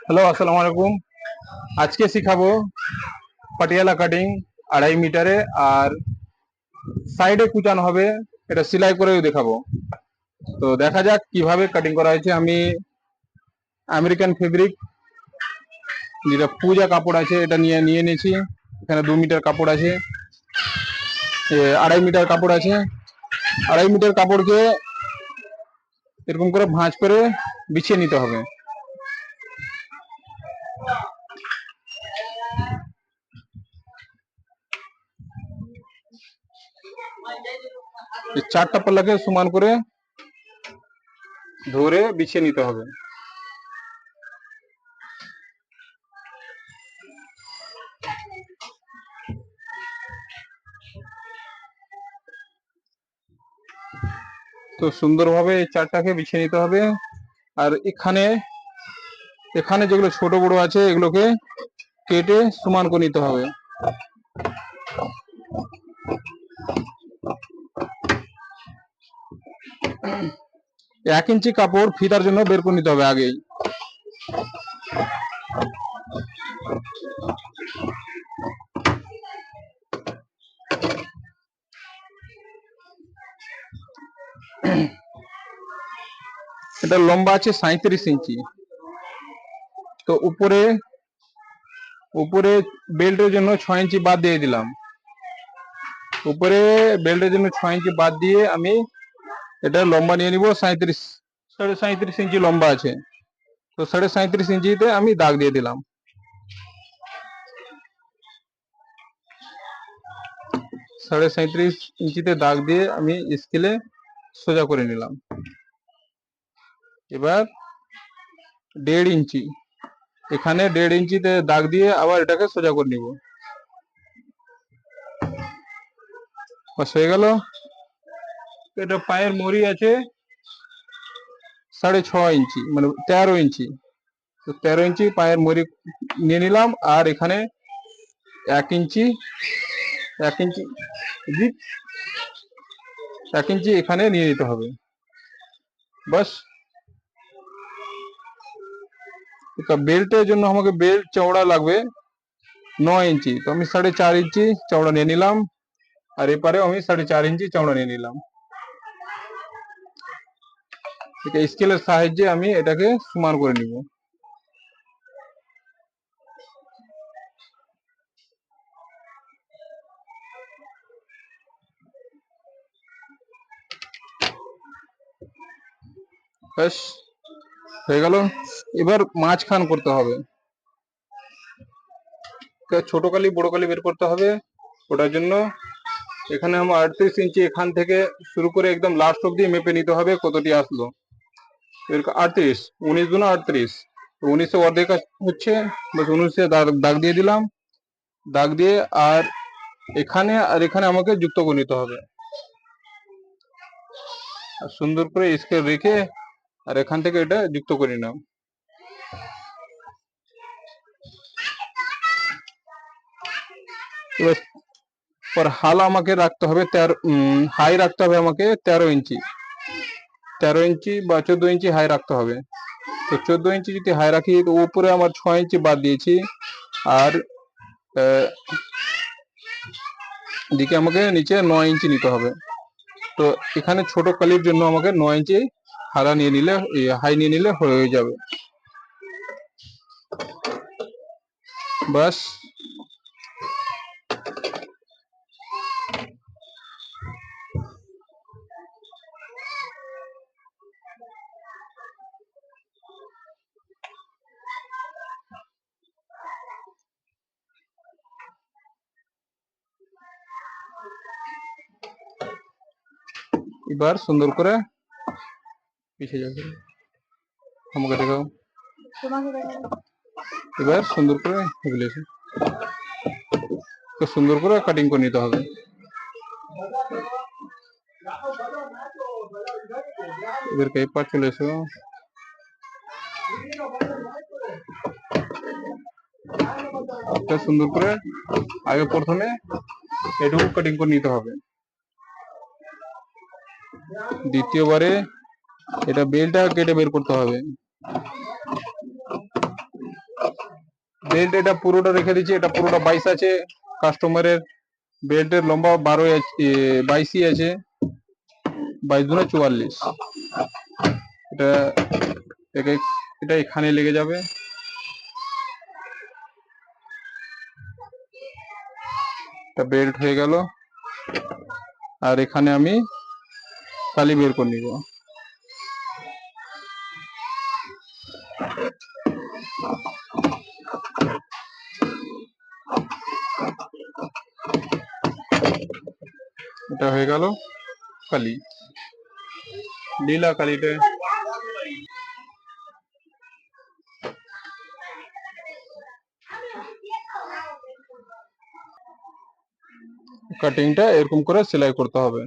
Hello, আসসালামু আলাইকুম। আজকে শিখাবো পাটিয়ালা কাটিং 2.5 মিটারে, আর সাইডে কুচানো হবে, এটা সেলাই করেও দেখাবো। তো দেখা যাক কিভাবে কাটিং করা হয়েছে। আমি আমেরিকান ফেব্রিক, যেটা পূজা কাপড় আছে, এটা নিয়ে নিয়েছি। এখানে 2 মিটার কাপড় আছে, 2.5 মিটার কাপড় আছে। 2.5 মিটার কাপড়কে এরকম করে ভাঁজ করে বিছিয়ে নিতে হবে। এই 4টা পাল্লাকে সমান করে ধরে বিছিয়ে নিতে হবে। তো সুন্দরভাবে এই 4টাকে বিছিয়ে নিতে হবে। আর এখানে এখানে যেগুলো ছোট বড় আছে, এগুলোকে কেটে সমান করে নিতে হবে। 1 ইঞ্চি কাপড় ফিতার জন্য বের করে নিতে হবে আগেই। এটা লম্বা আছে 37 ইঞ্চি। তো উপরে উপরে বেল্টের জন্য 6 ইঞ্চি বাদ দিয়ে দিলাম। উপরে বেল্টের জন্য 6 ইঞ্চি বাদ দিয়ে আমি এটা লম্বা নিয়ে নিব 37.5 ইঞ্চি লম্বা আছে। তো 37.5 ইঞ্চিতে আমি দাগ দিয়ে দিলাম। 37.5 ইঞ্চিতে দাগ দিয়ে আমি স্কেলে সোজা করে নিলাম। এবার 1.5 ইঞ্চি, এখানে 1.5 ইঞ্চিতে দাগ দিয়ে আবার এটাকে সোজা করে নিব। বাস হয়ে গেল। এটা পায়ের মরি আছে 6.5 ইঞ্চি, মানে 13 ইঞ্চি। তো 13 ইঞ্চি পায়ের মরি নিয়ে নিলাম। আর এখানে 1 ইঞ্চি 1 ইঞ্চি 1 ইঞ্চি এখানে নিয়ে নিতে হবে। বাস। বেল্টের জন্য আমাকে বেল্ট চওড়া লাগবে 9 ইঞ্চি। তো আমি 4.5 ইঞ্চি চওড়া নিয়ে নিলাম। আর এপারেও আমি 4.5 ইঞ্চি চওড়া নিয়ে নিলাম। স্কেলের সাহায্যে আমি এটাকে সমান করে নিব। ব্যাস হয়ে গেল। এবার মাঝখান করতে হবে। ছোট কালি বড় কালি বের করতে হবে। ওটার জন্য এখানে আমার 38 ইঞ্চি, এখান থেকে শুরু করে একদম লাস্ট অব্দি মেপে নিতে হবে কতটি আসলো। 38, 19 × 38, 19 অর্ধেক হচ্ছে। বাস 19 দাগ দিয়ে দিলাম। দাগ দিয়ে আর এখানে আমাকে যুক্ত করে নিতে হবে। আর সুন্দর করে স্কেল রেখে আর এখান থেকে এটা যুক্ত করে নাও। এবার পর হাল আমাকে রাখতে হবে হাই রাখতে হবে আমাকে 13 ইঞ্চি। 13 ইঞ্চি বা 14 ইঞ্চি হাই রাখতে হবে। তো 14 ইঞ্চি যদি হাই রাখি, তো উপরে আমার 6 ইঞ্চি বাদ দিয়েছি। আর দিকে আমাকে নিচে 9 ইঞ্চি নিতে হবে। তো এখানে ছোট কালির জন্য আমাকে 9 ইঞ্চি হারা নিয়ে নিলে, হাই নিয়ে নিলে হয়ে যাবে। বাস। এবার সুন্দর করে পিছিয়ে যাবে, আমাকে দেখাও। এবার সুন্দর করে তো সুন্দর করে কাটিং করে নিতে হবে। এবার পেপার চলে এসো। সুন্দর করে আগে প্রথমে এটুকু কাটিং করে নিতে হবে। দ্বিতীয়বারে এটা বেলটা কেটে বের করতে হবে। বেল্ট এটা পুরোটা রেখে দিচ্ছি, এটা পুরোটা 22 আছে। কাস্টমারের বেল্টের লম্বা 22ই আছে, 22 × 44। এটা এটা এখানে লেগে যাবে। এটা বেল্ট হয়ে গেল। আর এখানে আমি তালি বের করে নিব। এটা হয়ে গেল কালি, নীলা কালিটা। কাটিংটা এরকম করে সেলাই করতে হবে।